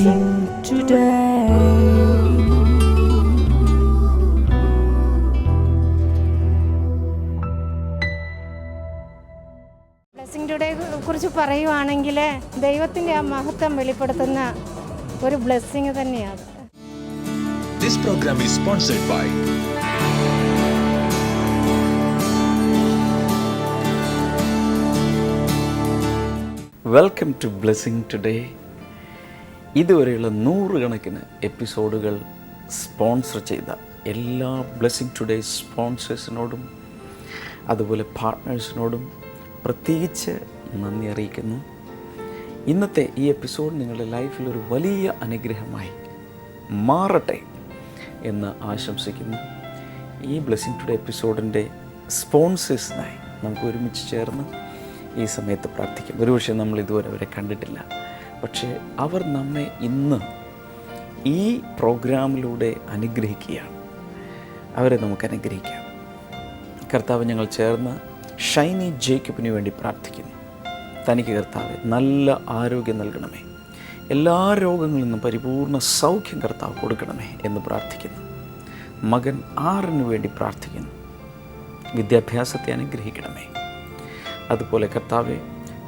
blessing today. Blessing today കുറിച്ച് പറയുവാണെങ്കിൽ ദൈവത്തിൻ്റെ ആ മഹത്വം വെളിപ്പെടുത്തുന്ന ഒരു ബ്ലെസ്സിങ് തന്നെയാണ്. This program is sponsored by welcome to blessing today. ഇതുവരെയുള്ള 100 കണക്കിന് എപ്പിസോഡുകൾ സ്പോൺസർ ചെയ്ത എല്ലാ ബ്ലെസ്സിംഗ് ടുഡേ സ്പോൺസേഴ്സിനോടും അതുപോലെ പാർട്ട്നേഴ്സിനോടും പ്രത്യേകിച്ച് നന്ദി അറിയിക്കുന്നു. ഇന്നത്തെ ഈ എപ്പിസോഡ് നിങ്ങളുടെ ലൈഫിലൊരു വലിയ അനുഗ്രഹമായി മാറട്ടെ എന്ന് ആശംസിക്കുന്നു. ഈ ബ്ലെസ്സിംഗ് ടുഡേ എപ്പിസോഡിൻ്റെ സ്പോൺസേഴ്സിനായി നമുക്ക് ഒരുമിച്ച് ചേർന്ന് ഈ സമയത്ത് പ്രാർത്ഥിക്കാം. ഒരുപക്ഷെ നമ്മൾ ഇതുവരെ അവരെ കണ്ടിട്ടില്ല, പക്ഷേ അവർ നമ്മെ ഇന്ന് ഈ പ്രോഗ്രാമിലൂടെ അനുഗ്രഹിക്കുകയാണ്. അവരെ നമുക്ക് അനുഗ്രഹിക്കാം. കർത്താവ്, ഞങ്ങൾ ചേർന്ന് ഷൈനി ജേക്കബിന് വേണ്ടി പ്രാർത്ഥിക്കുന്നു. തനിക്ക് കർത്താവ് നല്ല ആരോഗ്യം നൽകണമേ, എല്ലാ രോഗങ്ങളിൽ നിന്നും പരിപൂർണ സൗഖ്യം കർത്താവ് കൊടുക്കണമേ എന്ന് പ്രാർത്ഥിക്കുന്നു. മകൻ ആറിന് വേണ്ടി പ്രാർത്ഥിക്കുന്നു. വിദ്യാഭ്യാസത്തെ അനുഗ്രഹിക്കണമേ. അതുപോലെ കർത്താവെ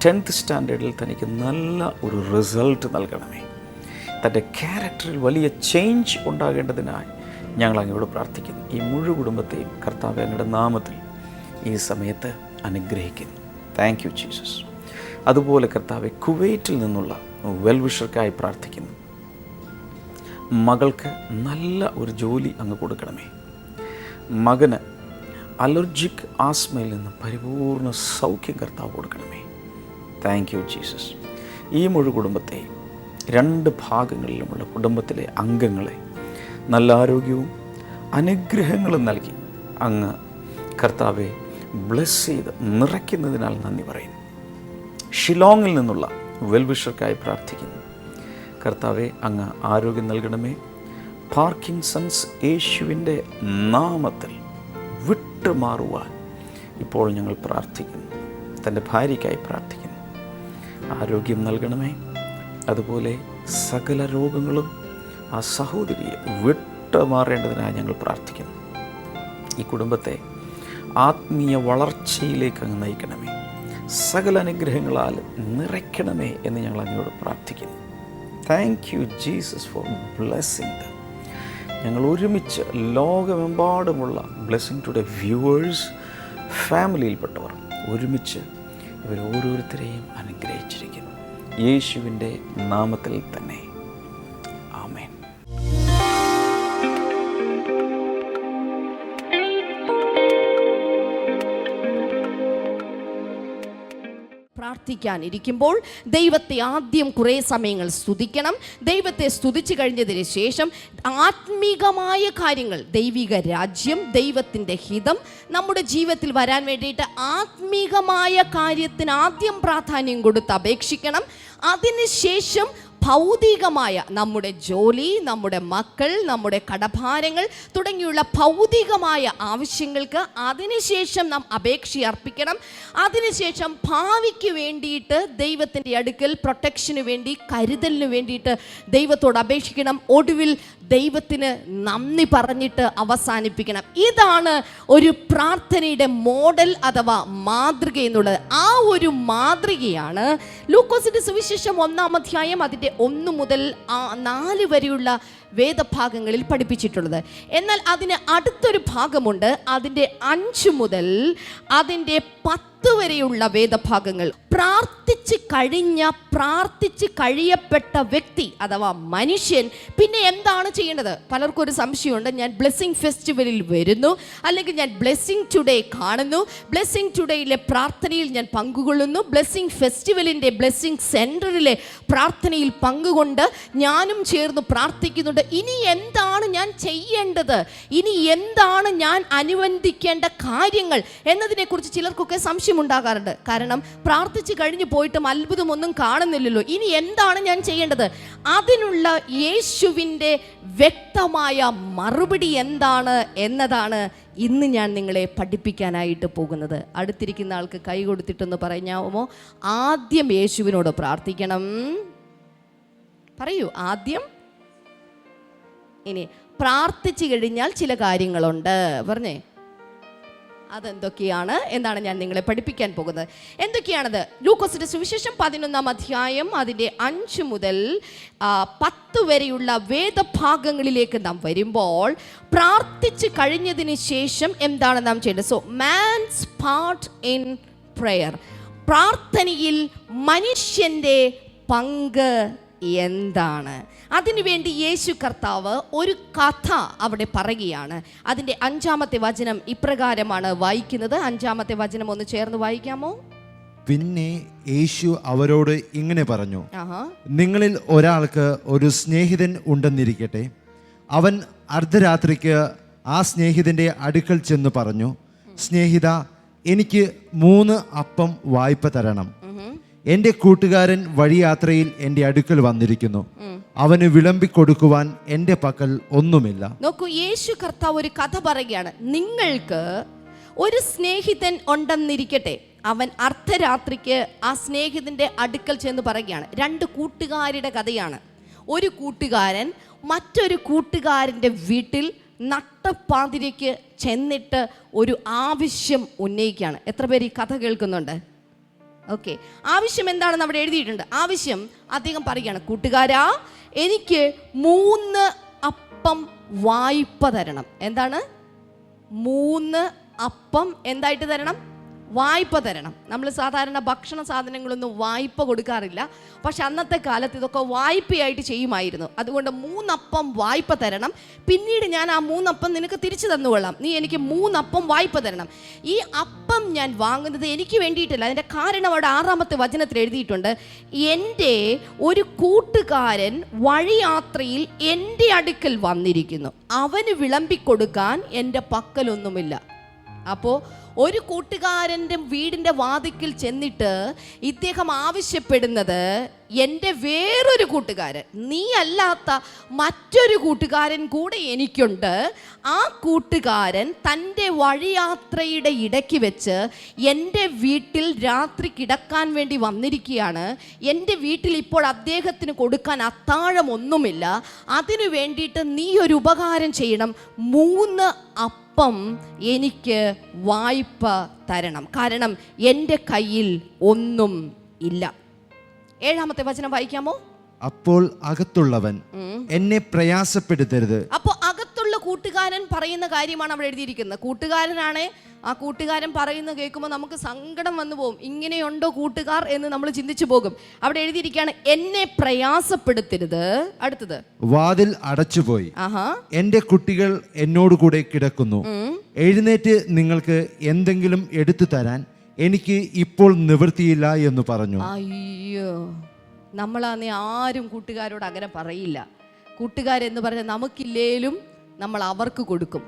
10th സ്റ്റാൻഡേർഡിൽ തനിക്ക് നല്ല ഒരു റിസൾട്ട് നൽകണമേ. തൻ്റെ ക്യാരക്ടറിൽ വലിയ ചേഞ്ച് ഉണ്ടാകേണ്ടതിനായി ഞങ്ങൾ അങ്ങയോട് പ്രാർത്ഥിക്കുന്നു. ഈ മുഴുവൻ കുടുംബത്തെയും കർത്താവെ അങ്ങയുടെ നാമത്തിൽ ഈ സമയത്ത് അനുഗ്രഹിക്കുന്നു. Thank you Jesus. അതുപോലെ കർത്താവെ കുവൈറ്റിൽ നിന്നുള്ള വെൽവിഷർക്കായി പ്രാർത്ഥിക്കുന്നു. മകൾക്ക് നല്ല ഒരു ജോലി അങ്ങ് കൊടുക്കണമേ. മകന് അലർജിക് ആസ്മയിൽ നിന്ന് പരിപൂർണ സൗഖ്യം കർത്താവ് കൊടുക്കണമേ. Thank you Jesus. ഈ മുഴുവൻ കുടുംബത്തെയും 2 ഭാഗങ്ങളിലുമുള്ള കുടുംബത്തിലെ അംഗങ്ങളെ നല്ല ആരോഗ്യവും അനുഗ്രഹങ്ങളും നൽകി അങ്ങ് കർത്താവെ ബ്ലെസ് ചെയ്ത് നിറയ്ക്കുന്നതിനാൽ നന്ദി പറയുന്നു. ഷിലോങ്ങിൽ നിന്നുള്ള വെൽവിഷർക്കായി പ്രാർത്ഥിക്കുന്നു. കർത്താവെ അങ്ങ് ആരോഗ്യം നൽകണമേ. പാർക്കിൻസൺസ് യേശുവിൻ്റെ നാമത്തിൽ വിട്ടുമാറുവാൻ ഇപ്പോൾ ഞങ്ങൾ പ്രാർത്ഥിക്കുന്നു. തൻ്റെ ഭാര്യയ്ക്കായി പ്രാർത്ഥിക്കുന്നു. ആരോഗ്യം നൽകണമേ. അതുപോലെ സകല രോഗങ്ങളും ആ സഹോദരിയെ വിട്ടുമാറേണ്ടതിനായി ഞങ്ങൾ പ്രാർത്ഥിക്കുന്നു. ഈ കുടുംബത്തെ ആത്മീയ വളർച്ചയിലേക്ക് അങ്ങ് നയിക്കണമേ. സകല അനുഗ്രഹങ്ങളാൽ നിറയ്ക്കണമേ എന്ന് ഞങ്ങൾ അങ്ങയോട് പ്രാർത്ഥിക്കുന്നു. Thank you Jesus four blessing dum. ഞങ്ങൾ ഒരുമിച്ച് ലോകമെമ്പാടുമുള്ള ബ്ലെസ്സിംഗ് ടുഡേ വ്യൂവേഴ്സ്, ഫാമിലിയിൽപ്പെട്ടവർ ഒരുമിച്ച് ഇവർ ഓരോരുത്തരെയും അനുഗ്രഹിച്ചിരിക്കുന്നു. യേശുവിൻ്റെ നാമത്തിൽ തന്നെ ആമേൻ. പ്രാർത്ഥിക്കാനിരിക്കുമ്പോൾ ദൈവത്തെ ആദ്യം കുറേ സമയങ്ങൾ സ്തുതിക്കണം. ദൈവത്തെ സ്തുതിച്ചു കഴിഞ്ഞതിന് ശേഷം ആത്മീകമായ കാര്യങ്ങൾ, ദൈവിക രാജ്യം, ദൈവത്തിൻ്റെ ഹിതം നമ്മുടെ ജീവിതത്തിൽ വരാൻ വേണ്ടിയിട്ട് ആത്മീകമായ കാര്യത്തിന് ആദ്യം പ്രാധാന്യം കൊടുത്ത് അപേക്ഷിക്കണം. അതിനുശേഷം ഭൗതികമായ നമ്മുടെ ജോലി, നമ്മുടെ മക്കൾ, നമ്മുടെ കടഭാരങ്ങൾ തുടങ്ങിയുള്ള ഭൗതികമായ ആവശ്യങ്ങൾക്ക് അതിനുശേഷം നാം അപേക്ഷ അർപ്പിക്കണം. അതിനുശേഷം ഭാവിക്ക് വേണ്ടിയിട്ട് ദൈവത്തിൻ്റെ അടുക്കൽ പ്രൊട്ടക്ഷന് വേണ്ടി, കരുതലിന് വേണ്ടിയിട്ട് ദൈവത്തോട് അപേക്ഷിക്കണം. ഒടുവിൽ ദൈവത്തിന് നന്ദി പറഞ്ഞിട്ട് അവസാനിപ്പിക്കണം. ഇതാണ് ഒരു പ്രാർത്ഥനയുടെ മോഡൽ അഥവാ മാതൃക എന്നുള്ളത്. ആ ഒരു മാതൃകയാണ് ലൂക്കോസിന്റെ സുവിശേഷം 1-ാം അധ്യായം അതിൻ്റെ 1 മുതൽ 4 വരെയുള്ള വേദഭാഗങ്ങളിൽ പഠിപ്പിച്ചിട്ടുള്ളത്. എന്നാൽ അതിന് അടുത്തൊരു ഭാഗമുണ്ട്, അതിൻ്റെ 5 മുതൽ അതിൻ്റെ 10 വരെയുള്ള വേദഭാഗങ്ങൾ. പ്രാർത്ഥിച്ച് കഴിയപ്പെട്ട വ്യക്തി അഥവാ മനുഷ്യൻ പിന്നെ എന്താണ് ചെയ്യേണ്ടത്? പലർക്കും ഒരു സംശയമുണ്ട്. ഞാൻ ബ്ലെസ്സിംഗ് ഫെസ്റ്റിവലിൽ വരുന്നു, അല്ലെങ്കിൽ ഞാൻ ബ്ലെസ്സിംഗ് ടുഡേ കാണുന്നു, ബ്ലെസ്സിംഗ് ടുഡേയിലെ പ്രാർത്ഥനയിൽ ഞാൻ പങ്കുകൊള്ളുന്നു, ബ്ലെസ്സിംഗ് ഫെസ്റ്റിവലിൻ്റെ ബ്ലെസ്സിംഗ് സെൻറ്ററിലെ പ്രാർത്ഥനയിൽ പങ്കുകൊണ്ട് ഞാനും ചേർന്ന് പ്രാർത്ഥിക്കുന്നുണ്ട്. ഇനി എന്താണ് ഞാൻ ചെയ്യേണ്ടത്? ഇനി എന്താണ് ഞാൻ അനുബന്ധിക്കേണ്ട കാര്യങ്ങൾ എന്നതിനെക്കുറിച്ച് ചിലർക്കൊക്കെ സംശയമുണ്ടാകാറുണ്ട്. കാരണം പ്രാർത്ഥിച്ച് കഴിഞ്ഞ് പോയിട്ടും അത്ഭുതമൊന്നും കാണുന്നില്ലല്ലോ. ഇനി എന്താണ് ഞാൻ ചെയ്യേണ്ടത്? അതിനുള്ള യേശുവിൻ്റെ വ്യക്തമായ മറുപടി എന്താണ് എന്നതാണ് ഇന്ന് ഞാൻ നിങ്ങളെ പഠിപ്പിക്കാനായിട്ട് പോകുന്നത്. അടുത്തിരിക്കുന്ന ആൾക്ക് കൈ കൊടുത്തിട്ടൊന്ന് പറഞ്ഞാമോ? ആദ്യം യേശുവിനോട് പ്രാർത്ഥിക്കണം. പറയൂ. ആദ്യം ഇനി പ്രാർത്ഥിച്ചു കഴിഞ്ഞാൽ ചില കാര്യങ്ങളുണ്ട്. പറഞ്ഞേ, അതെന്തൊക്കെയാണ് എന്നാണ് ഞാൻ നിങ്ങളെ പഠിപ്പിക്കാൻ പോകുന്നത്. എന്തൊക്കെയാണത്? ലൂക്കോസിന്റെ സുവിശേഷം 11-ാം അധ്യായം അതിൻ്റെ 5 മുതൽ 10 വരെയുള്ള വേദഭാഗങ്ങളിലേക്ക് നാം വരുമ്പോൾ, പ്രാർത്ഥിച്ചു കഴിഞ്ഞതിന് ശേഷം എന്താണ് നാം ചെയ്യേണ്ടത്? So man's part in prayer. പ്രാർത്ഥനയിൽ മനുഷ്യൻ്റെ പങ്ക് എന്താണ്? അതിനുവേണ്ടി യേശു കർത്താവ് ഒരു കഥ അവിടെ പറയുകയാണ്. അതിൻ്റെ 5-ാമത്തെ വചനം ഇപ്രകാരമാണ് വായിക്കുന്നത്. 5-ാമത്തെ വചനം ഒന്ന് ചേർന്ന് വായിക്കാമോ? പിന്നെ യേശു അവരോട് ഇങ്ങനെ പറഞ്ഞു, നിങ്ങളിൽ ഒരാൾക്ക് ഒരു സ്നേഹിതൻ ഉണ്ടെന്നിരിക്കട്ടെ. അവൻ അർദ്ധരാത്രിക്ക് ആ സ്നേഹിതൻ്റെ അടുക്കൽ ചെന്ന് പറഞ്ഞു, സ്നേഹിത, എനിക്ക് 3 അപ്പം വായ്പ തരണം. എൻ്റെ കൂട്ടുകാരൻ വഴിയാത്രയിൽ എൻ്റെ അടുക്കൽ വന്നിരിക്കുന്നു. അവന് വിളമ്പിക്കൊടുക്കുവാൻ എൻ്റെ പക്കൽ ഒന്നുമില്ല. നോക്കൂ, യേശു കർത്താവ് ഒരു കഥ പറയുകയാണ്. നിങ്ങൾക്ക് ഒരു സ്നേഹിതൻ ഉണ്ടെന്നിരിക്കട്ടെ. അവൻ അർദ്ധരാത്രിക്ക് ആ സ്നേഹിതൻ്റെ അടുക്കൽ ചെന്ന് പറയുകയാണ്. 2 കൂട്ടുകാരുടെ കഥയാണ്. ഒരു കൂട്ടുകാരൻ മറ്റൊരു കൂട്ടുകാരൻ്റെ വീട്ടിൽ നട്ടപ്പാതിരയ്ക്ക് ചെന്നിട്ട് ഒരു ആവശ്യം ഉന്നയിക്കുകയാണ്. എത്ര പേര് ഈ കഥ കേൾക്കുന്നുണ്ട്? ഓക്കെ, ആവശ്യം എന്താണെന്ന് അവിടെ എഴുതിയിട്ടുണ്ട്. ആവശ്യം അദ്ദേഹം പറയുകയാണ്, കൂട്ടുകാരാ, എനിക്ക് 3 അപ്പം വായ്പ തരണം. എന്താണ്? 3 അപ്പം എന്തായിട്ട് തരണം? വായ്പ തരണം. നമ്മൾ സാധാരണ ഭക്ഷണ സാധനങ്ങളൊന്നും വായ്പ കൊടുക്കാറില്ല. പക്ഷെ അന്നത്തെ കാലത്ത് ഇതൊക്കെ വായ്പയായിട്ട് ചെയ്യുമായിരുന്നു. അതുകൊണ്ട് 3 അപ്പം വായ്പ തരണം. പിന്നീട് ഞാൻ ആ 3 അപ്പം നിനക്ക് തിരിച്ചു തന്നുകൊള്ളാം. നീ എനിക്ക് 3 അപ്പം വായ്പ തരണം. ഈ അപ്പം ഞാൻ വാങ്ങുന്നത് എനിക്ക് വേണ്ടിയിട്ടല്ല. അതിൻ്റെ കാരണം അവിടെ 6-ാമത്തെ വചനത്തിൽ എഴുതിയിട്ടുണ്ട്. എൻ്റെ ഒരു കൂട്ടുകാരൻ വഴിയാത്രയിൽ എൻ്റെ അടുക്കൽ വന്നിരിക്കുന്നു. അവന് വിളമ്പിക്കൊടുക്കാൻ എൻ്റെ പക്കലൊന്നുമില്ല. അപ്പോൾ ഒരു കൂട്ടുകാരൻ്റെ വീടിൻ്റെ വാതിക്കൽ ചെന്നിട്ട് ഇദ്ദേഹം ആവശ്യപ്പെടുന്നത്, എൻ്റെ വേറൊരു കൂട്ടുകാരൻ, നീ അല്ലാത്ത മറ്റൊരു കൂട്ടുകാരൻ കൂടെ എനിക്കുണ്ട്. ആ കൂട്ടുകാരൻ തൻ്റെ വഴിയാത്രയുടെ ഇടയ്ക്ക് വെച്ച് എൻ്റെ വീട്ടിൽ രാത്രി കിടക്കാൻ വേണ്ടി വന്നിരിക്കുകയാണ്. എൻ്റെ വീട്ടിൽ ഇപ്പോൾ അദ്ദേഹത്തിന് കൊടുക്കാൻ അത്താഴമൊന്നുമില്ല. അതിനു വേണ്ടിയിട്ട് നീ ഒരു ഉപകാരം ചെയ്യണം. 3 അപ്പം എനിക്ക് വായ്പ തരണം. കാരണം എൻ്റെ കയ്യിൽ ഒന്നും ഇല്ല. 7-ാമത്തെ വചനം വായിക്കാമോ? അപ്പോൾ അകത്തുള്ളവൻ എന്നെ പ്രയാസപ്പെടുത്തരുത്. അപ്പോൾ അകത്തുള്ള കൂട്ടുകാരൻ പറയുന്ന കാര്യമാണ് അവിടെ എഴുതിയിരിക്കുന്നത്. കൂട്ടുകാരനാണ്. ആ കൂട്ടുകാരൻ പറയുന്നത് കേൾക്കുമ്പോൾ നമുക്ക് സങ്കടം വന്നു പോകും. ഇങ്ങനെയുണ്ടോ കൂട്ടുകാർ എന്ന് നമ്മൾ ചിന്തിച്ചു പോകും. അവിടെ എഴുതിയിരിക്കുകയാണ്, എന്നെ പ്രയാസപ്പെടുത്തരുത്. അടുത്തത്, വാതിൽ അടച്ചുപോയി. എൻ്റെ കുട്ടികൾ എന്നോട് കൂടെ കിടക്കുന്നു. എഴുന്നേറ്റ് നിങ്ങൾക്ക് എന്തെങ്കിലും എടുത്തു തരാൻ എനിക്ക് ഇപ്പോൾ നിവൃത്തിയില്ല എന്ന് പറഞ്ഞു. അയ്യോ, നമ്മളാന്നേ ആരും കൂട്ടുകാരോട് അങ്ങനെ പറയില്ല. കൂട്ടുകാരെന്ന് പറഞ്ഞാൽ നമുക്കില്ലേലും നമ്മൾ അവർക്ക് കൊടുക്കും.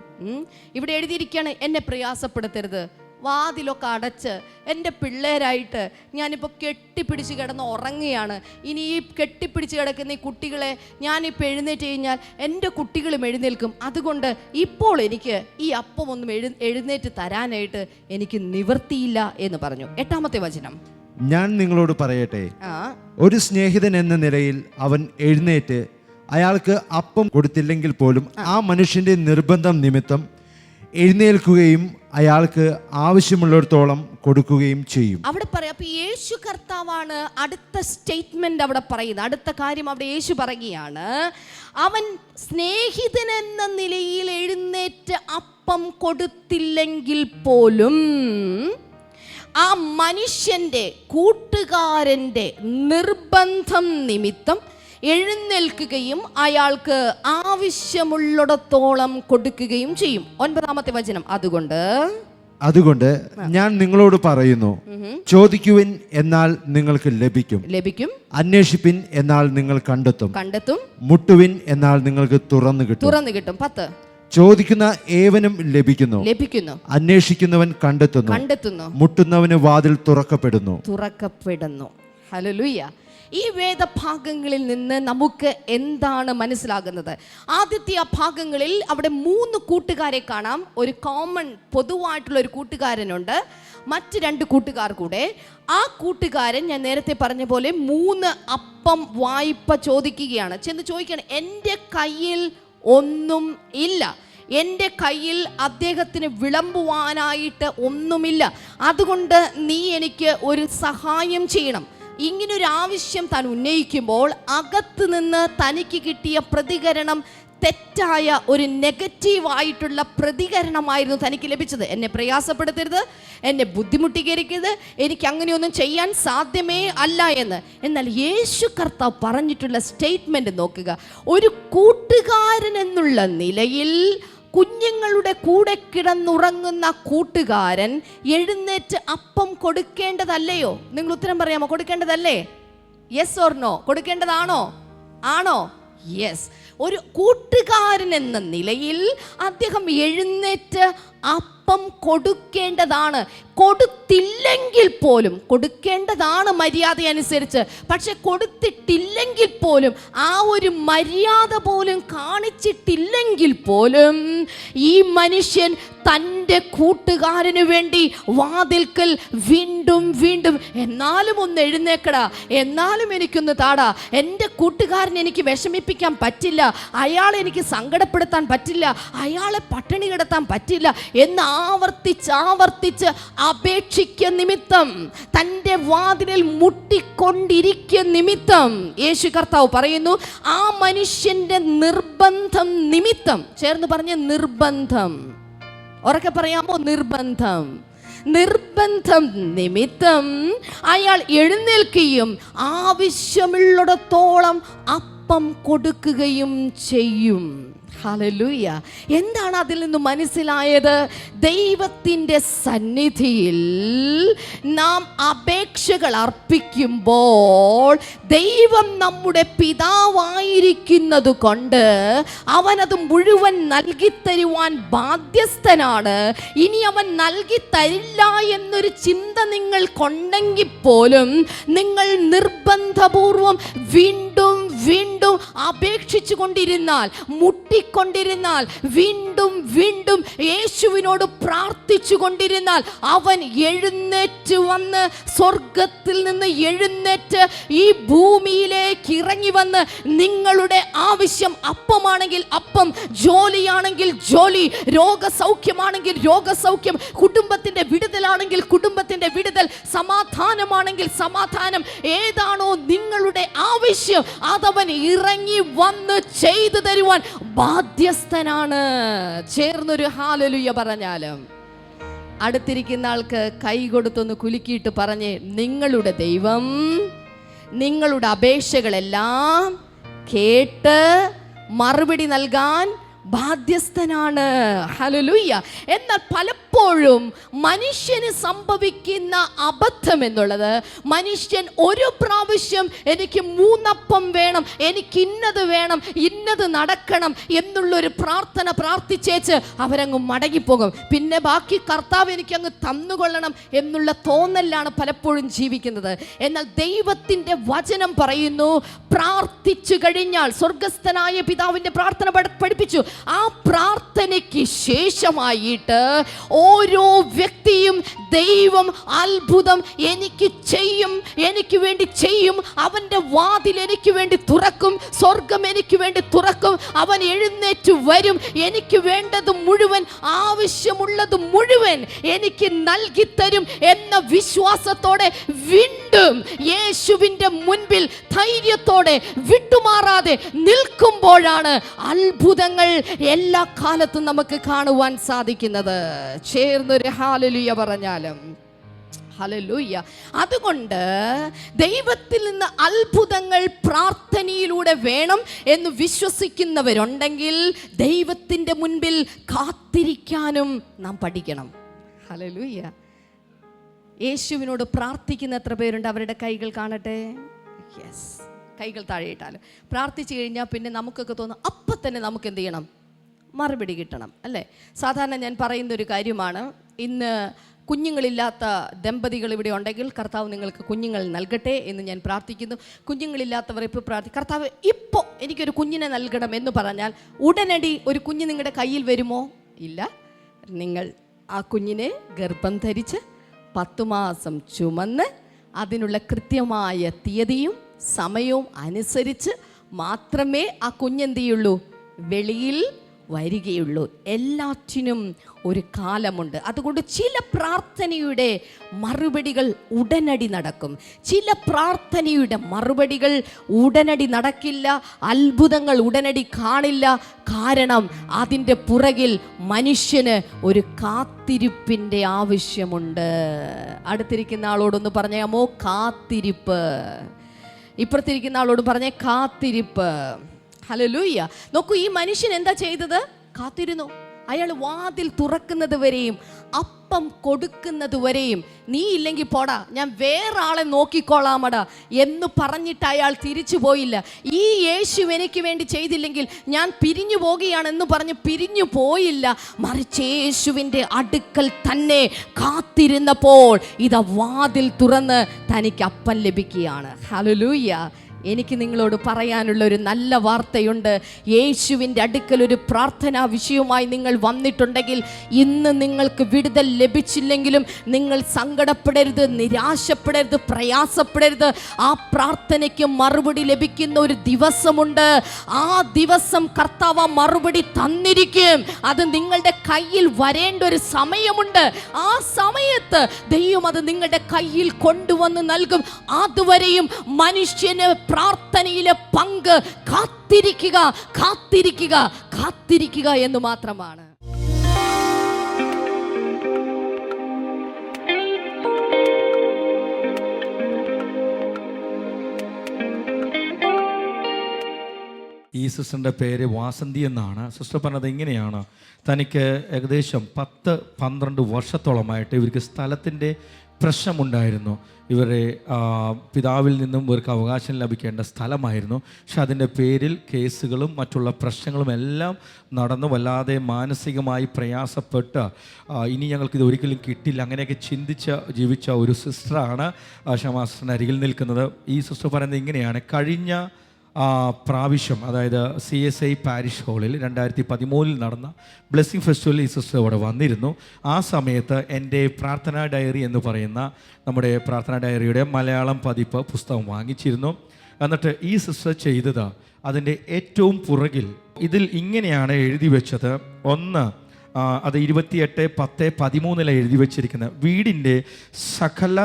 ഇവിടെ എഴുതിയിരിക്കുകയാണ്, എന്നെ പ്രയാസപ്പെടുത്തരുത്. വാതിലൊക്കെ അടച്ച് എൻ്റെ പിള്ളേരായിട്ട് ഞാനിപ്പോൾ കെട്ടിപ്പിടിച്ച് കിടന്ന് ഉറങ്ങുകയാണ്. ഇനി ഈ കെട്ടിപ്പിടിച്ച് കിടക്കുന്ന ഈ കുട്ടികളെ ഞാനിപ്പോൾ എഴുന്നേറ്റ് കഴിഞ്ഞാൽ എൻ്റെ കുട്ടികളും എഴുന്നേൽക്കും. അതുകൊണ്ട് ഇപ്പോൾ എനിക്ക് ഈ അപ്പം ഒന്നും എഴുന്നേറ്റ് തരാനായിട്ട് എനിക്ക് നിവൃത്തിയില്ല എന്ന് പറഞ്ഞു. 8-ാമത്തെ വചനം, ഞാൻ നിങ്ങളോട് പറയട്ടെ, ഒരു സ്നേഹിതൻ എന്ന നിലയിൽ അവൻ എഴുന്നേറ്റ് അയാൾക്ക് അപ്പം കൊടുത്തില്ലെങ്കിൽ പോലും ആ മനുഷ്യൻ്റെ നിർബന്ധം നിമിത്തം എഴുന്നേൽക്കുകയും അയാൾക്ക് ആവശ്യമുള്ളിടത്തോളം കൊടുക്കുകയും ചെയ്യും. അവിടെ പറയാം. അപ്പൊ യേശു കർത്താവാണ് അടുത്ത സ്റ്റേറ്റ്മെന്റ് അവിടെ പറയുന്നത്. അടുത്ത കാര്യം അവിടെ യേശു പറയുകയാണ്, അവൻ സ്നേഹിതൻ എന്ന നിലയിൽ എഴുന്നേറ്റ് അപ്പം കൊടുത്തില്ലെങ്കിൽ പോലും ആ മനുഷ്യൻ്റെ കൂട്ടുകാരൻ്റെ നിർബന്ധം നിമിത്തം എഴുന്നേൽക്കുകയും അയാൾക്ക് ആവശ്യമുള്ളിടത്തോളം കൊടുക്കുകയും ചെയ്യും. 9-ാമത്തെ വചനം, അതുകൊണ്ട് ഞാൻ നിങ്ങളോട് പറയുന്നു, ചോദിക്കുവിൻ എന്നാൽ നിങ്ങൾക്ക് ലഭിക്കും, അന്വേഷിപ്പിൻ എന്നാൽ നിങ്ങൾ കണ്ടെത്തും, മുട്ടുവിൻ എന്നാൽ നിങ്ങൾക്ക് തുറന്നു കിട്ടും. 10, ചോദിക്കുന്ന ഏവനും ലഭിക്കുന്നു, അന്വേഷിക്കുന്നവൻ കണ്ടെത്തുന്നു, മുട്ടുന്നവന് വാതിൽ തുറക്കപ്പെടുന്നു. ഹല്ലേലൂയ. ഈ വേദഭാഗങ്ങളിൽ നിന്ന് നമുക്ക് എന്താണ് മനസ്സിലാകുന്നത്? ആദ്യത്തെ ആ ഭാഗങ്ങളിൽ അവിടെ 3 കൂട്ടുകാരെ കാണാം. ഒരു കോമൺ പൊതുവായിട്ടുള്ള ഒരു കൂട്ടുകാരനുണ്ട്, മറ്റ് 2 കൂട്ടുകാർ കൂടെ. ആ കൂട്ടുകാരൻ ഞാൻ നേരത്തെ പറഞ്ഞ പോലെ 3 അപ്പം വായ്പ ചോദിക്കുകയാണ്. ചെന്ന് ചോദിക്കുകയാണ്, എൻ്റെ കയ്യിൽ ഒന്നും ഇല്ല, എൻ്റെ കയ്യിൽ അദ്ദേഹത്തിന് വിളമ്പുവാനായിട്ട് ഒന്നുമില്ല, അതുകൊണ്ട് നീ എനിക്ക് ഒരു സഹായം ചെയ്യണം. ഇങ്ങനൊരു ആവശ്യം താൻ ഉന്നയിക്കുമ്പോൾ അകത്ത് നിന്ന് തനിക്ക് കിട്ടിയ പ്രതികരണം തെറ്റായ ഒരു നെഗറ്റീവായിട്ടുള്ള പ്രതികരണമായിരുന്നു തനിക്ക് ലഭിച്ചത്. എന്നെ പ്രയാസപ്പെടുത്തരുത്, എന്നെ ബുദ്ധിമുട്ടിക്കരുത്, എനിക്ക് അങ്ങനെയൊന്നും ചെയ്യാൻ സാധ്യമേ അല്ല എന്ന്. എന്നാൽ യേശു കർത്താവ് പറഞ്ഞിട്ടുള്ള സ്റ്റേറ്റ്മെൻറ്റ് നോക്കുക. ഒരു കൂട്ടുകാരൻ എന്നുള്ള നിലയിൽ കുഞ്ഞുങ്ങളുടെ കൂടെ കിടന്നുറങ്ങുന്ന കൂട്ടുകാരൻ എഴുന്നേറ്റ് അപ്പം കൊടുക്കേണ്ടതല്ലയോ? നിങ്ങൾ ഉത്തരം പറയാമോ? കൊടുക്കേണ്ടതല്ലേ? Yes or no? കൊടുക്കേണ്ടതാണോ? ആണോ? യെസ്. ഒരു കൂട്ടുകാരൻ എന്ന നിലയിൽ അദ്ദേഹം എഴുന്നേറ്റ് അപ്പം കൊടുക്കേണ്ടതാണ്. കൊടുത്തില്ലെങ്കിൽ പോലും, കൊടുക്കേണ്ടതാണ് മര്യാദ അനുസരിച്ച്, പക്ഷെ കൊടുത്തിട്ടില്ലെങ്കിൽ പോലും, ആ ഒരു മര്യാദ പോലും കാണിച്ചിട്ടില്ലെങ്കിൽ പോലും ഈ മനുഷ്യൻ തൻ്റെ കൂട്ടുകാരന് വേണ്ടി വാതിൽക്കൽ വീണ്ടും വീണ്ടും, എന്നാലും ഒന്ന് എഴുന്നേക്കടാ, എന്നാലും എനിക്കൊന്ന് താടാ, എൻ്റെ കൂട്ടുകാരനെ എനിക്ക് വിഷമിപ്പിക്കാൻ പറ്റില്ല, അയാളെ എനിക്ക് സങ്കടപ്പെടുത്താൻ പറ്റില്ല, അയാളെ പട്ടിണി കിടത്താൻ പറ്റില്ല എന്ന് ആവർത്തിച്ച് അപേക്ഷിക്ക നിമിത്തം, തൻ്റെ വാതിലിൽ മുട്ടിക്കൊണ്ടിരിക്ക നിമിത്തം യേശു കർത്താവ് പറയുന്നു, ആ മനുഷ്യൻ്റെ നിർബന്ധം നിമിത്തം, ചേർന്ന് പറഞ്ഞ നിർബന്ധം, ഉറക്കെ പറയാമോ? നിർബന്ധം. നിർബന്ധം നിമിത്തം അയാൾ എഴുന്നേൽക്കുകയും ആവശ്യമുള്ളിടത്തോളം അപ്പം കൊടുക്കുകയും ചെയ്യും. ഹല്ലേലൂയ. എന്താണ് അതിൽ നിന്ന് മനസ്സിലായത്? ദൈവത്തിൻ്റെ സന്നിധിയിൽ നാം അപേക്ഷകൾ അർപ്പിക്കുമ്പോൾ ദൈവം നമ്മുടെ പിതാവായിരിക്കുന്നത് കൊണ്ട് അവനത് മുഴുവൻ നൽകിത്തരുവാൻ ബാധ്യസ്ഥനാണ്. ഇനി അവൻ നൽകി തരില്ല എന്നൊരു ചിന്ത നിങ്ങൾക്കുണ്ടെങ്കിൽ പോലും നിങ്ങൾ നിർബന്ധപൂർവം വീണ്ടും വീണ്ടും അപേക്ഷിച്ചു കൊണ്ടിരുന്നാൽ, മുട്ടിക്കൊണ്ടിരുന്നാൽ, വീണ്ടും വീണ്ടും യേശുവിനോട് പ്രാർത്ഥിച്ചു കൊണ്ടിരുന്നാൽ, അവൻ എഴുന്നേറ്റ് വന്ന്, സ്വർഗത്തിൽ നിന്ന് എഴുന്നേറ്റ് ഈ ഭൂമിയിലേക്ക് ഇറങ്ങി വന്ന് നിങ്ങളുടെ ആവശ്യം അപ്പമാണെങ്കിൽ അപ്പം, ജോലിയാണെങ്കിൽ ജോലി, രോഗസൗഖ്യമാണെങ്കിൽ രോഗസൗഖ്യം, കുടുംബത്തിൻ്റെ വിടുതലാണെങ്കിൽ കുടുംബത്തിൻ്റെ വിടുതൽ, സമാധാനമാണെങ്കിൽ സമാധാനം, ഏതാണോ നിങ്ങളുടെ ആവശ്യം അതവൻ ഇറങ്ങി വന്ന് ചെയ്തു തരുവാൻ ബാധ്യസ്ഥനാണ്. ചേർന്നൊരു ഹല്ലേലൂയ പറഞ്ഞാലും അടുത്തിരിക്കുന്ന ആൾക്ക് കൈ കൊടുത്തൊന്ന് കുലുക്കിയിട്ട് പറഞ്ഞേ, നിങ്ങളുടെ ദൈവം നിങ്ങളുടെ അപേക്ഷകളെല്ലാം കേട്ട് മറുപടി നൽകാൻ ബാധ്യസ്ഥനാണ്. ഹല്ലേലൂയ. എന്നാൽ പലപ്പോഴും മനുഷ്യന് സംഭവിക്കുന്ന അബദ്ധം എന്നുള്ളത്, മനുഷ്യൻ ഒരു പ്രാവശ്യം എനിക്ക് 3 അപ്പം വേണം, എനിക്ക് ഇന്നത് വേണം, ഇന്നത് നടക്കണം എന്നുള്ളൊരു പ്രാർത്ഥന പ്രാർത്ഥിച്ചേച്ച് അവരങ്ങ് മടങ്ങിപ്പോകും. പിന്നെ ബാക്കി കർത്താവ് എനിക്കങ്ങ് തന്നുകൊള്ളണം എന്നുള്ള തോന്നലാണ് പലപ്പോഴും ജീവിക്കുന്നത്. എന്നാൽ ദൈവത്തിൻ്റെ വചനം പറയുന്നു, പ്രാർത്ഥിച്ചു കഴിഞ്ഞാൽ, സ്വർഗസ്ഥനായ പിതാവിൻ്റെ പ്രാർത്ഥന പഠിപ്പിച്ചു, ആ പ്രാർത്ഥനയ്ക്ക് ശേഷമായിട്ട് ഓരോ വ്യക്തിയും ദൈവം അത്ഭുതം എനിക്ക് ചെയ്യും, എനിക്ക് വേണ്ടി ചെയ്യും. അവൻ്റെ വാതിൽ എനിക്ക് വേണ്ടി തുറക്കും, സ്വർഗം എനിക്ക് വേണ്ടി തുറക്കും, അവൻ എഴുന്നേറ്റ് വരും, എനിക്ക് വേണ്ടത് മുഴുവൻ, ആവശ്യമുള്ളത് മുഴുവൻ എനിക്ക് നൽകിത്തരും എന്ന വിശ്വാസത്തോടെ വീണ്ടും യേശുവിൻ്റെ മുൻപിൽ ധൈര്യത്തോടെ വിട്ടുമാറാതെ നിൽക്കുമ്പോഴാണ് അത്ഭുതങ്ങൾ എല്ലാ കാലത്തും നമുക്ക് കാണുവാൻ സാധിക്കുന്നത്. ചേർന്നൊരു ഹല്ലേലൂയ പറഞ്ഞാലും ഹല്ലേലൂയ. അതുകൊണ്ട് ദൈവത്തിൽ നിന്ന് അത്ഭുതങ്ങൾ പ്രാർത്ഥനയിലൂടെ വേണം എന്ന് വിശ്വസിക്കുന്നവരുണ്ടെങ്കിൽ ദൈവത്തിൻ്റെ മുൻപിൽ കാത്തിരിക്കാനും നാം പഠിക്കണം. ഹല്ലേലൂയ. യേശുവിനോട് പ്രാർത്ഥിക്കുന്ന എത്ര പേരുണ്ട്? അവരുടെ കൈകൾ കാണട്ടെ. യെസ്, കൈകൾ താഴെയിട്ടാലും. പ്രാർത്ഥിച്ചു കഴിഞ്ഞാൽ പിന്നെ നമുക്കൊക്കെ തോന്നും അപ്പം തന്നെ നമുക്ക് എന്ത് ചെയ്യണം? മറുപടി കിട്ടണം, അല്ലേ? സാധാരണ ഞാൻ പറയുന്നൊരു കാര്യമാണ്, ഇന്ന് കുഞ്ഞുങ്ങളില്ലാത്ത ദമ്പതികൾ ഇവിടെ ഉണ്ടെങ്കിൽ കർത്താവ് നിങ്ങൾക്ക് കുഞ്ഞുങ്ങൾ നൽകട്ടെ എന്ന് ഞാൻ പ്രാർത്ഥിക്കുന്നു. കുഞ്ഞുങ്ങളില്ലാത്തവർ ഇപ്പോൾ കർത്താവ് ഇപ്പോൾ എനിക്കൊരു കുഞ്ഞിനെ നൽകണം എന്ന് പറഞ്ഞാൽ ഉടനടി ഒരു കുഞ്ഞ് നിങ്ങളുടെ കയ്യിൽ വരുമോ? ഇല്ല. നിങ്ങൾ ആ കുഞ്ഞിനെ ഗർഭം ധരിച്ച് 10 മാസം ചുമന്ന് അതിനുള്ള കൃത്യമായ തീയതിയും സമയവും അനുസരിച്ച് മാത്രമേ ആ കുഞ്ഞെന്ത് ചെയ്യുള്ളൂ, വെളിയിൽ വരികയുള്ളൂ. എല്ലാറ്റിനും ഒരു കാലമുണ്ട്. അതുകൊണ്ട് ചില പ്രാർത്ഥനയുടെ മറുപടികൾ ഉടനടി നടക്കും, ചില പ്രാർത്ഥനയുടെ മറുപടികൾ ഉടനടി നടക്കില്ല, അത്ഭുതങ്ങൾ ഉടനടി കാണില്ല. കാരണം അതിൻ്റെ പുറകിൽ മനുഷ്യന് ഒരു കാത്തിരിപ്പിൻ്റെ ആവശ്യമുണ്ട്. അടുത്തിരിക്കുന്ന ആളോടൊന്ന് പറഞ്ഞാമോ, കാത്തിരിപ്പ്. ഇപ്പുറത്തിരിക്കുന്ന ആളോട് പറഞ്ഞേ, കാത്തിരിപ്പ്. ഹല്ലേലൂയ. നോക്കൂ, ഈ മനുഷ്യൻ എന്താ ചെയ്തത്? കാത്തിരുന്നു. അയാൾ വാതിൽ തുറക്കുന്നത് വരെയും അപ്പം കൊടുക്കുന്നത് വരെയും, നീ ഇല്ലെങ്കിൽ പോടാ, ഞാൻ വേറെ ആളെ നോക്കിക്കോളാമടാ എന്ന് പറഞ്ഞിട്ട് അയാൾ തിരിച്ചു പോയില്ല. ഈ യേശു എനിക്ക് വേണ്ടി ചെയ്തില്ലെങ്കിൽ ഞാൻ പിരിഞ്ഞു പോകുകയാണെന്ന് പറഞ്ഞ് പിരിഞ്ഞു പോയില്ല. മറിച്ച് യേശുവിൻ്റെ അടുക്കൽ തന്നെ കാത്തിരുന്നപ്പോൾ ഇതാ വാതിൽ തുറന്ന് തനിക്ക് അപ്പം ലഭിക്കുകയാണ്. ഹല്ലേലൂയ. എനിക്ക് നിങ്ങളോട് പറയാനുള്ള ഒരു നല്ല വാർത്തയുണ്ട്. യേശുവിൻ്റെ അടുക്കൽ ഒരു പ്രാർത്ഥനാ വിഷയവുമായി നിങ്ങൾ വന്നിട്ടുണ്ടെങ്കിൽ ഇന്ന് നിങ്ങൾക്ക് വിടുതൽ ലഭിച്ചില്ലെങ്കിലും നിങ്ങൾ സങ്കടപ്പെടരുത്, നിരാശപ്പെടരുത്, പ്രയാസപ്പെടരുത്. ആ പ്രാർത്ഥനയ്ക്ക് മറുപടി ലഭിക്കുന്ന ഒരു ദിവസമുണ്ട്. ആ ദിവസം കർത്താവ് മറുപടി തന്നിരിക്കും. അത് നിങ്ങളുടെ കയ്യിൽ വരേണ്ട ഒരു സമയമുണ്ട്. ആ സമയത്ത് ദൈവം അത് നിങ്ങളുടെ കയ്യിൽ കൊണ്ടുവന്ന് നൽകും. അതുവരെയും മനുഷ്യന് പ്രാർത്ഥനയിലെ പങ്ക് കാത്തിരിക്കുക, കാത്തിരിക്കുക, കാത്തിരിക്കുക എന്ന് മാത്രമാണ്. ഈ സിസ്റ്ററിൻ്റെ പേര് വാസന്തി എന്നാണ്. സിസ്റ്റർ പറഞ്ഞത് ഇങ്ങനെയാണ്, തനിക്ക് ഏകദേശം 10-12 വർഷത്തോളമായിട്ട് ഇവർക്ക് സ്ഥലത്തിൻ്റെ പ്രശ്നമുണ്ടായിരുന്നു. ഇവരെ പിതാവിൽ നിന്നും ഇവർക്ക് അവകാശം ലഭിക്കേണ്ട സ്ഥലമായിരുന്നു. പക്ഷെ അതിൻ്റെ പേരിൽ കേസുകളും മറ്റുള്ള പ്രശ്നങ്ങളും എല്ലാം നടന്നു. വല്ലാതെ മാനസികമായി പ്രയാസപ്പെട്ട് ഇനി ഞങ്ങൾക്കിത് ഒരിക്കലും കിട്ടില്ല അങ്ങനെയൊക്കെ ചിന്തിച്ച് ജീവിച്ച ഒരു സിസ്റ്ററാണ് ഷമാസിൻ്റെ അരികിൽ നിൽക്കുന്നത്. ഈ സിസ്റ്റർ പറയുന്നത് ഇങ്ങനെയാണ്, കഴിഞ്ഞ പ്രാവശ്യം, അതായത് CSI പാരിഷ് ഹാളിൽ 2013 നടന്ന ബ്ലെസ്സിങ് ഫെസ്റ്റിവലിൽ ഈ സിസ്റ്റർ അവിടെ വന്നിരുന്നു. ആ സമയത്ത് എൻ്റെ പ്രാർത്ഥനാ ഡയറി എന്ന് പറയുന്ന നമ്മുടെ പ്രാർത്ഥനാ ഡയറിയുടെ മലയാളം പതിപ്പ് പുസ്തകം വാങ്ങിച്ചിരുന്നു. എന്നിട്ട് ഈ സിസ്റ്റർ ചെയ്തത്, അതിൻ്റെ ഏറ്റവും പുറകിൽ ഇതിൽ ഇങ്ങനെയാണ് എഴുതി വെച്ചത്. ഒന്ന്, അത് 28/10/13 എഴുതി വെച്ചിരിക്കുന്നത്, വീടിൻ്റെ സകല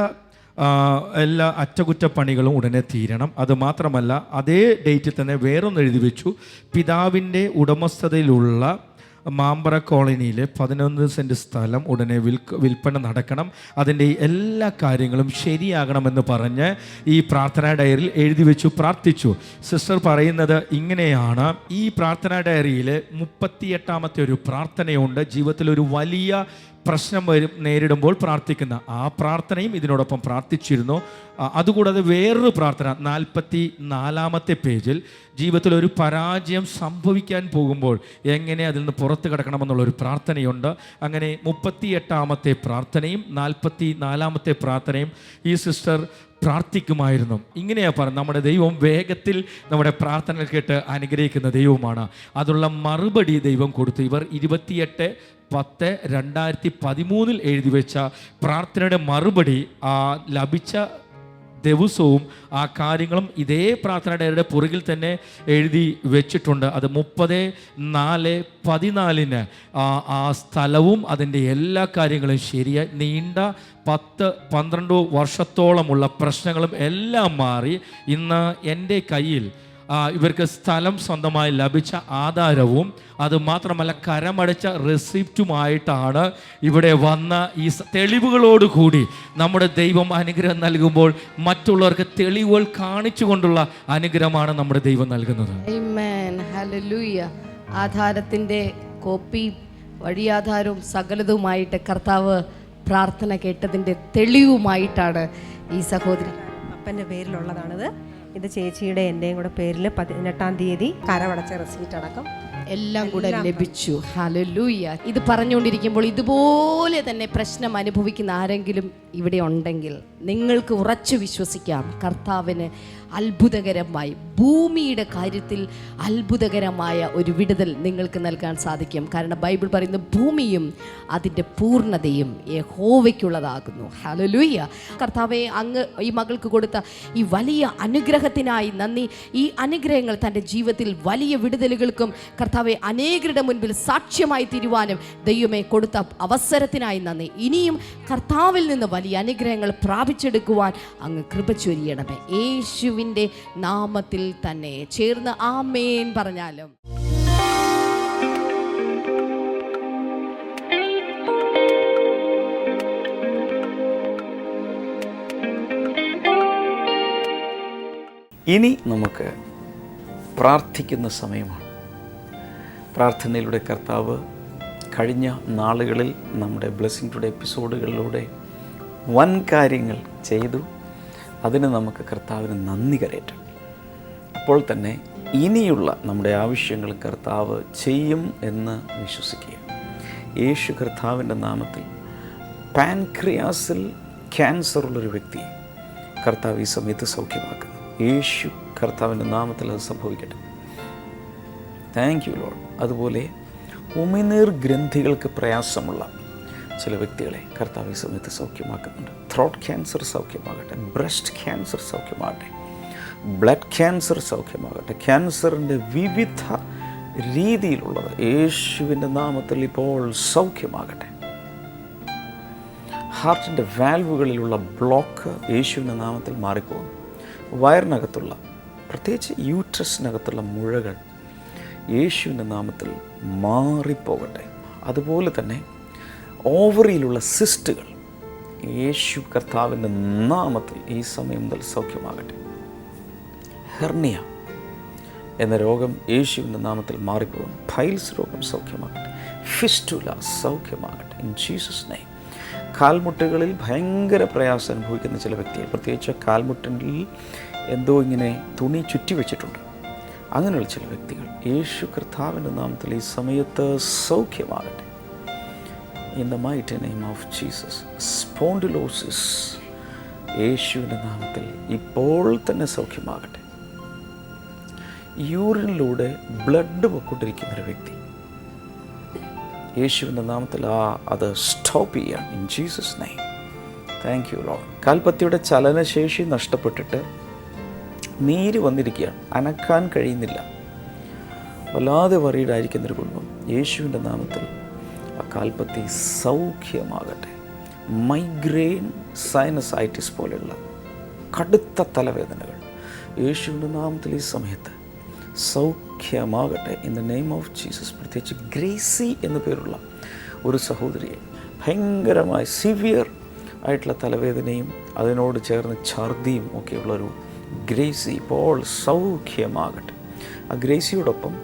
എല്ലാ അറ്റകുറ്റപ്പണികളും ഉടനെ തീരണം. അതുമാത്രമല്ല അതേ ഡേറ്റിൽ തന്നെ വേറൊന്ന് എഴുതി വെച്ചു, പിതാവിൻ്റെ ഉടമസ്ഥതയിലുള്ള മാമ്പറ കോളനിയിലെ 11 സെൻറ്റ് സ്ഥലം ഉടനെ വിൽപ്പന നടക്കണം, അതിൻ്റെ എല്ലാ കാര്യങ്ങളും ശരിയാകണമെന്ന് പറഞ്ഞ് ഈ പ്രാർത്ഥനാ ഡയറിയിൽ എഴുതി വെച്ചു, പ്രാർത്ഥിച്ചു. സിസ്റ്റർ പറയുന്നത് ഇങ്ങനെയാണ്, ഈ പ്രാർത്ഥനാ ഡയറിയിൽ 38ാമത്തെ ഒരു പ്രാർത്ഥനയുണ്ട്. ജീവിതത്തിൽ ഒരു വലിയ പ്രശ്നം നേരിടുമ്പോൾ പ്രാർത്ഥിക്കുന്ന ആ പ്രാർത്ഥനയും ഇതിനോടൊപ്പം പ്രാർത്ഥിച്ചിരുന്നു. അതുകൂടാതെ വേറൊരു പ്രാർത്ഥന 44ാമത്തെ പേജിൽ, ജീവിതത്തിൽ ഒരു പരാജയം സംഭവിക്കാൻ പോകുമ്പോൾ എങ്ങനെ അതിൽ നിന്ന് പുറത്ത് കിടക്കണമെന്നുള്ളൊരു പ്രാർത്ഥനയുണ്ട്. അങ്ങനെ 38ാമത്തെ പ്രാർത്ഥനയും 44ാമത്തെ പ്രാർത്ഥനയും ഈ സിസ്റ്റർ പ്രാർത്ഥിക്കുമായിരുന്നു. ഇങ്ങനെയാണ് പറയുന്നത്, നമ്മുടെ ദൈവം വേഗത്തിൽ നമ്മുടെ പ്രാർത്ഥന കേട്ട് അനുഗ്രഹിക്കുന്ന ദൈവമാണ്. അതുള്ള മറുപടി ദൈവം കൊടുത്തു. ഇവർ 28/10/2013 എഴുതി വെച്ച പ്രാർത്ഥനയുടെ മറുപടി ലഭിച്ച ദിവസവും ആ കാര്യങ്ങളും ഇതേ പ്രാർത്ഥനയുടെ പുറകിൽ തന്നെ എഴുതി വെച്ചിട്ടുണ്ട്. അത് 30/4/14 ആ സ്ഥലവും അതിൻ്റെ എല്ലാ കാര്യങ്ങളും ശരിയായി, നീണ്ട 10-12 വർഷത്തോളമുള്ള പ്രശ്നങ്ങളും എല്ലാം മാറി ഇന്ന് എൻ്റെ കയ്യിൽ ഇവർക്ക് സ്ഥലം സ്വന്തമായി ലഭിച്ച ആധാരവും അതുമാത്രമല്ല കരമടച്ച റെസിപ്റ്റുമായിട്ടാണ് ഇവിടെ വന്ന ഈ തെളിവുകളോടുകൂടി നമ്മുടെ ദൈവം അനുഗ്രഹം നൽകുമ്പോൾ മറ്റുള്ളവർക്ക് തെളിവുകൾ കാണിച്ചുകൊണ്ടുള്ള അനുഗ്രഹമാണ് നമ്മുടെ ദൈവം നൽകുന്നത്. ആമേൻ, ഹല്ലേലൂയ. ആധാരത്തിൻ്റെ കോപ്പി, വഴിയാധാരവും സകലതുമായിട്ട് കർത്താവ് പ്രാർത്ഥന കേട്ടതിൻ്റെ തെളിവുമായിട്ടാണ് ഈ സഹോദരി. അപ്പൻ്റെ പേരിലുള്ളതാണിത്. ഇത് ചേച്ചിയുടെ എൻ്റെയും കൂടെ പേരിൽ 18-ാം തീയതി കരമടച്ച റെസീറ്റ് അടക്കം എല്ലാം കൂടെ ലഭിച്ചു. ഹല്ലേലൂയ. ഇത് പറഞ്ഞുകൊണ്ടിരിക്കുമ്പോൾ ഇതുപോലെ തന്നെ പ്രശ്നം അനുഭവിക്കുന്ന ആരെങ്കിലും ഇവിടെ ഉണ്ടെങ്കിൽ നിങ്ങൾക്ക് ഉറച്ചു വിശ്വസിക്കാം, കർത്താവിന് അത്ഭുതകരമായി ഭൂമിയുടെ കാര്യത്തിൽ അത്ഭുതകരമായ ഒരു വിടുതൽ നിങ്ങൾക്ക് നൽകാൻ സാധിക്കും. കാരണം ബൈബിൾ പറയുന്ന ഭൂമിയും അതിൻ്റെ പൂർണ്ണതയും യഹോവയ്ക്കുള്ളതാകുന്നു. ഹല്ലേലൂയ. കർത്താവെ, അങ്ങ് ഈ മകൾക്ക് കൊടുത്ത ഈ വലിയ അനുഗ്രഹത്തിനായി നന്ദി. ഈ അനുഗ്രഹങ്ങൾ തൻ്റെ ജീവിതത്തിൽ വലിയ വിടുതലുകൾക്കും കർത്താവെ അനേകരുടെ മുൻപിൽ സാക്ഷ്യമായി തീരുവാനും ദൈവമേ കൊടുത്ത അവസരത്തിനായി നന്ദി. ഇനിയും കർത്താവിൽ നിന്ന് വലിയ അനുഗ്രഹങ്ങൾ പ്രാപിച്ചെടുക്കുവാൻ അങ്ങ് കൃപ ചൊരിയണമേ. യേശുവിൻ്റെ നാമത്തിൽ തന്നെ ചേർന്ന് ആമേൻ പറഞ്ഞാലും. ഇനി നമുക്ക് പ്രാർത്ഥിക്കുന്ന സമയമാണ്. പ്രാർത്ഥനയിലൂടെ കർത്താവ് കഴിഞ്ഞ നാളുകളിൽ നമ്മുടെ ബ്ലെസ്സിംഗ് ടുഡേ എപ്പിസോഡുകളിലൂടെ വൻ കാര്യങ്ങൾ ചെയ്തു. അതിന് നമുക്ക് കർത്താവിന് നന്ദി കരയറ്റം. അപ്പോൾ തന്നെ ഇനിയുള്ള നമ്മുടെ ആവശ്യങ്ങൾ കർത്താവ് ചെയ്യും എന്ന് വിശ്വസിക്കുക. യേശു കർത്താവിൻ്റെ നാമത്തിൽ പാൻക്രിയാസിൽ ക്യാൻസറുള്ളൊരു വ്യക്തിയെ കർത്താവ് ഈ സമയത്ത് സൗഖ്യമാക്കുന്നു. യേശു കർത്താവിൻ്റെ നാമത്തിൽ അത് സംഭവിക്കട്ടെ. Thank you Lord. അതുപോലെ ഉമിനീർ ഗ്രന്ഥികൾക്ക് പ്രയാസമുള്ള ചില വ്യക്തികളെ കർത്താവ് ഈ സമയത്ത് സൗഖ്യമാക്കുന്നുണ്ട്. ത്രോട്ട് ക്യാൻസർ സൗഖ്യമാകട്ടെ, ബ്രസ്റ്റ് ക്യാൻസർ സൗഖ്യമാകട്ടെ, ബ്ലഡ് ക്യാൻസർ സൗഖ്യമാകട്ടെ, ക്യാൻസറിൻ്റെ വിവിധ രീതിയിലുള്ളത് യേശുവിൻ്റെ നാമത്തിൽ ഇപ്പോൾ സൗഖ്യമാകട്ടെ. ഹാർട്ടിൻ്റെ വാൽവുകളിലുള്ള ബ്ലോക്ക് യേശുവിൻ്റെ നാമത്തിൽ മാറിപ്പോകുന്നു. വയറിനകത്തുള്ള, പ്രത്യേകിച്ച് യൂട്രസിനകത്തുള്ള മുഴകൾ യേശുവിൻ്റെ നാമത്തിൽ മാറിപ്പോകട്ടെ. അതുപോലെ തന്നെ ഓവറിയിലുള്ള സിസ്റ്റുകൾ യേശു കർത്താവിൻ്റെ നാമത്തിൽ ഈ സമയം മുതൽ സൗഖ്യമാകട്ടെ. ഹെർണിയ എന്ന രോഗം യേശുവിൻ്റെ നാമത്തിൽ മാറിപ്പോകുന്നു. പൈൽസ് രോഗം സൗഖ്യമാകട്ടെ. ഫിസ്റ്റുല സൗഖ്യമാകട്ടെ ഇൻ ജീസസ് നെയിം. കാൽമുട്ടുകളിൽ ഭയങ്കര പ്രയാസം അനുഭവിക്കുന്ന ചില വ്യക്തികൾ, പ്രത്യേകിച്ച് കാൽമുട്ടിൽ എന്തോ ഇങ്ങനെ തുണി ചുറ്റി വെച്ചിട്ടുണ്ട്, അങ്ങനെയുള്ള ചില വ്യക്തികൾ യേശു കർത്താവിൻ്റെ നാമത്തിൽ ഈ സമയത്ത് സൗഖ്യമാകട്ടെ. In the mighty name of Jesus. Spondylosis യേശുവിൻ്റെ നാമത്തിൽ ഇപ്പോൾ തന്നെ സൗഖ്യമാകട്ടെ. യൂറിനിലൂടെ ബ്ലഡ് പൊക്കൊണ്ടിരിക്കുന്നൊരു വ്യക്തി യേശുവിൻ്റെ നാമത്തിൽ അത് സ്റ്റോപ്പ് ചെയ്യാം in Jesus name. Thank you Lord. കാൽപ്പത്തിയുടെ ചലനശേഷി നഷ്ടപ്പെട്ടിട്ട് നീര് വന്നിരിക്കുകയാണ്, അനക്കാൻ കഴിയുന്നില്ല, വല്ലാതെ വറീഡായിരിക്കുന്നൊരു കുടുംബം യേശുവിൻ്റെ നാമത്തിൽ ആ കാൽപ്പത്തി സൗഖ്യമാകട്ടെ. മൈഗ്രെയിൻ, സൈനസൈറ്റിസ് പോലെയുള്ള കടുത്ത തലവേദനകൾ യേശുവിൻ്റെ നാമത്തിൽ ഈ സമയത്ത് സൗഖ്യമാകട്ടെ in the name of Jesus. പ്രത്യേകിച്ച് ഗ്രേസി എന്നു പേരുള്ള ഒരു സഹോദരിയെ ഭയങ്കരമായ സിവിയർ ആയിട്ടുള്ള തലവേദനയും അതിനോട് ചേർന്ന് ഛർദിയും ഒക്കെയുള്ളൊരു ഗ്രേസി ഇപ്പോൾ സൗഖ്യമാകട്ടെ. ആ ഗ്രേസിയോടൊപ്പം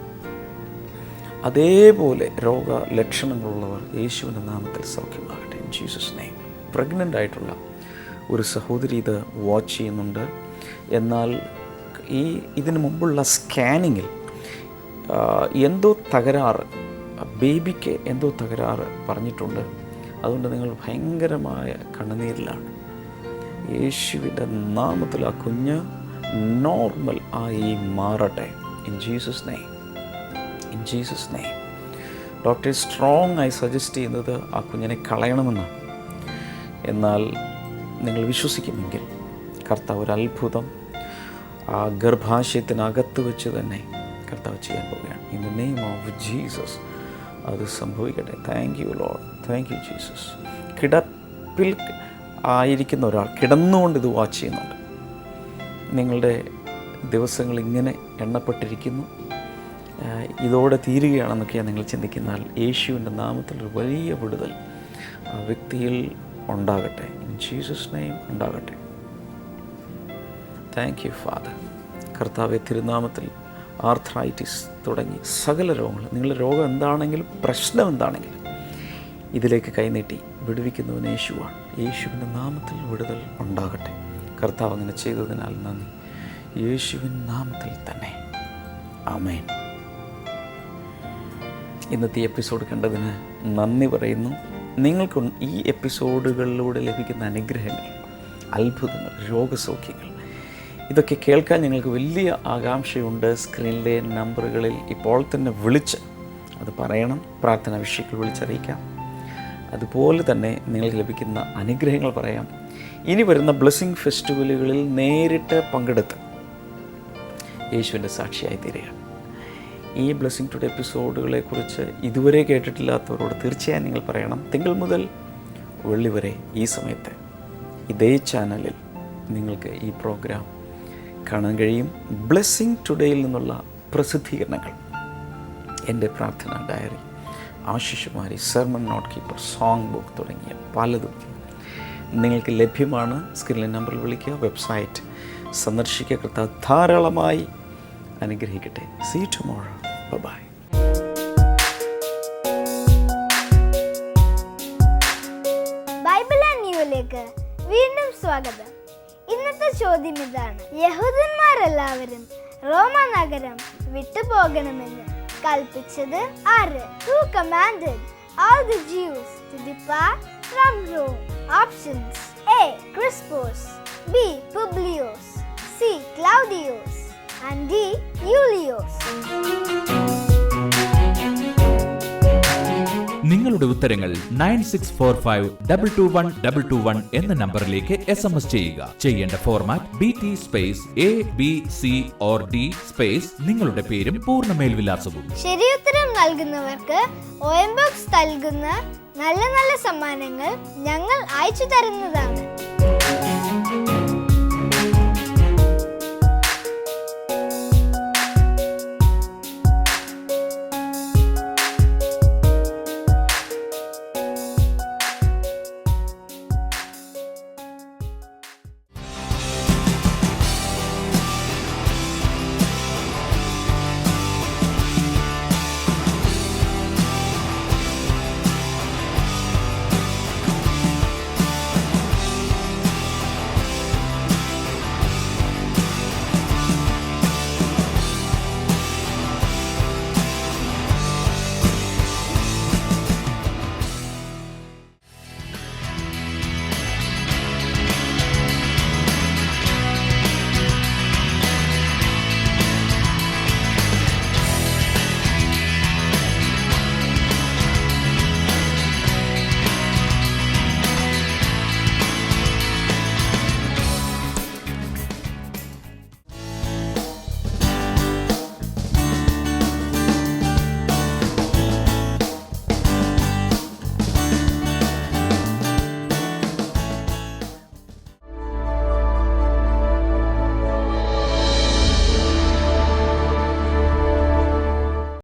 അതേപോലെ രോഗലക്ഷണങ്ങളുള്ളവർ യേശുവിൻ്റെ നാമത്തിൽ സൗഖ്യമാകട്ടെ ഇൻ ജീസസ് നെയിം. പ്രഗ്നൻ്റ് ആയിട്ടുള്ള ഒരു സഹോദരി ഇത് വാച്ച് ചെയ്യുന്നുണ്ട്. എന്നാൽ ഇതിനു മുമ്പുള്ള സ്കാനിങ്ങിൽ എന്തോ തകരാറ്, ബേബിക്ക് എന്തോ തകരാറ് പറഞ്ഞിട്ടുണ്ട്. അതുകൊണ്ട് നിങ്ങൾ ഭയങ്കരമായ കണ്ണുനീരിലാണ്. യേശുവിൻ്റെ നാമത്തിൽ ആ കുഞ്ഞ് നോർമൽ ആയി മാറട്ടെ in Jesus name. In Jesus name. Doctor strong ആയി സജസ്റ്റ് ചെയ്യുന്നത് ആ കുഞ്ഞിനെ കളയണമെന്നാണ്. എന്നാൽ നിങ്ങൾ വിശ്വസിക്കുമെങ്കിൽ കർത്താവ് ഒരു അത്ഭുതം ആ ഗർഭാശയത്തിനകത്ത് വെച്ച് തന്നെ കർത്താവ് ചെയ്യാൻ പോവുകയാണ്. In the name of Jesus അത് സംഭവിക്കട്ടെ. Thank you Lord. Thank you Jesus. കിടപ്പിൽ ആയിരിക്കുന്ന ഒരാൾ കിടന്നുകൊണ്ട് ഇത് വാച്ച് ചെയ്യുന്നുണ്ട്. നിങ്ങളുടെ ദിവസങ്ങൾ ഇങ്ങനെ എണ്ണപ്പെട്ടിരിക്കുന്നു, ഇതോടെ തീരുകയാണെന്നൊക്കെയാണ് നിങ്ങൾ ചിന്തിക്കുന്നാൽ യേശുവിൻ്റെ നാമത്തിൽ ഒരു വലിയ വിടുതൽ ആ വ്യക്തിയിൽ ഉണ്ടാകട്ടെ ഇൻ ജീസസ് നെയിം ഉണ്ടാകട്ടെ. Thank you father. കർത്താവെ, തിരുനാമത്തിൽ ആർത്രൈറ്റിസ് തുടങ്ങി സകല രോഗങ്ങൾ, നിങ്ങളുടെ രോഗം എന്താണെങ്കിലും പ്രശ്നം എന്താണെങ്കിലും ഇതിലേക്ക് കൈനീട്ടി വിടുവിക്കുന്നവൻ യേശുവാണ്. യേശുവിൻ്റെ നാമത്തിൽ വിടുതൽ ഉണ്ടാകട്ടെ. കർത്താവ് അങ്ങനെ ചെയ്തതിനാൽ നന്ദി. യേശുവിൻ നാമത്തിൽ തന്നെ ആമേൻ. ഇന്നത്തെ എപ്പിസോഡ് കണ്ടതിന് നന്ദി പറയുന്നു. നിങ്ങൾക്ക് ഈ എപ്പിസോഡുകളിലൂടെ ലഭിക്കുന്ന അനുഗ്രഹങ്ങൾ, അത്ഭുതങ്ങൾ, രോഗസൗഖ്യങ്ങൾ ഇതൊക്കെ കേൾക്കാൻ ഞങ്ങൾക്ക് വലിയ ആകാംക്ഷയുണ്ട്. സ്ക്രീനിലെ നമ്പറുകളിൽ ഇപ്പോൾ തന്നെ വിളിച്ച് അത് പറയണം. പ്രാർത്ഥനാ വിഷയങ്ങൾ വിളിച്ചറിയിക്കാം. അതുപോലെ തന്നെ നിങ്ങൾക്ക് ലഭിക്കുന്ന അനുഗ്രഹങ്ങൾ പറയാം. ഇനി വരുന്ന ബ്ലെസ്സിങ് ഫെസ്റ്റിവലുകളിൽ നേരിട്ട് പങ്കെടുത്ത് യേശുവിൻ്റെ സാക്ഷിയായി തീരുകയാണ്. ഈ ബ്ലെസ്സിങ് ടുഡേ എപ്പിസോഡുകളെക്കുറിച്ച് ഇതുവരെ കേട്ടിട്ടില്ലാത്തവരോട് തീർച്ചയായും നിങ്ങൾ പറയണം. തിങ്കൾ മുതൽ വെള്ളി വരെ ഈ സമയത്ത് ഇതേ ചാനലിൽ നിങ്ങൾക്ക് ഈ പ്രോഗ്രാം കാണാൻ കഴിയും. ബ്ലെസ്സിങ് ടുഡേയിൽ നിന്നുള്ള പ്രസിദ്ധീകരണങ്ങൾ, എൻ്റെ പ്രാർത്ഥന ഡയറി, ആശിഷുമാരി, sermon note keeper, song book തുടങ്ങിയ പലതും നിങ്ങൾക്ക് ലഭ്യമാണ്. സ്ക്രീനിലെ നമ്പറിൽ വിളിക്കുക, വെബ്സൈറ്റ് സന്ദർശിക്കുക. കർത്താവ് ധാരാളമായി അനുഗ്രഹിക്കട്ടെ. See you tomorrow. Bye-bye. Bible and ന്യൂയിലേക്ക് വീണ്ടും സ്വാഗതം. ഇന്നത്തെ ചോദ്യം ഇതാണ്: യഹൂദന്മാരെല്ലാവരും റോമ നഗരം വിട്ടുപോകണമെന്ന് കൽപ്പിച്ചത് ആര്? Who commanded all the Jews to depart from Rome? Options: A. Crispus, B. Publius, C. Claudius, and D. Julius. നിങ്ങളുടെ ഉത്തരങ്ങൾ 9645221221 എന്ന നമ്പറിലേക്ക് SMS ചെയ്യുക. ചെയ്യേണ്ട format BT space ABC or D space നിങ്ങളുടെ പേരും പൂർണ്ണ മേൽവിലാസവും. ശരിയുത്തരം നൽകുന്നവർക്ക് OM ബോക്സ് നൽകുന്ന നല്ല നല്ല സമ്മാനങ്ങൾ ഞങ്ങൾ അയച്ചു തരുന്നതാണ്.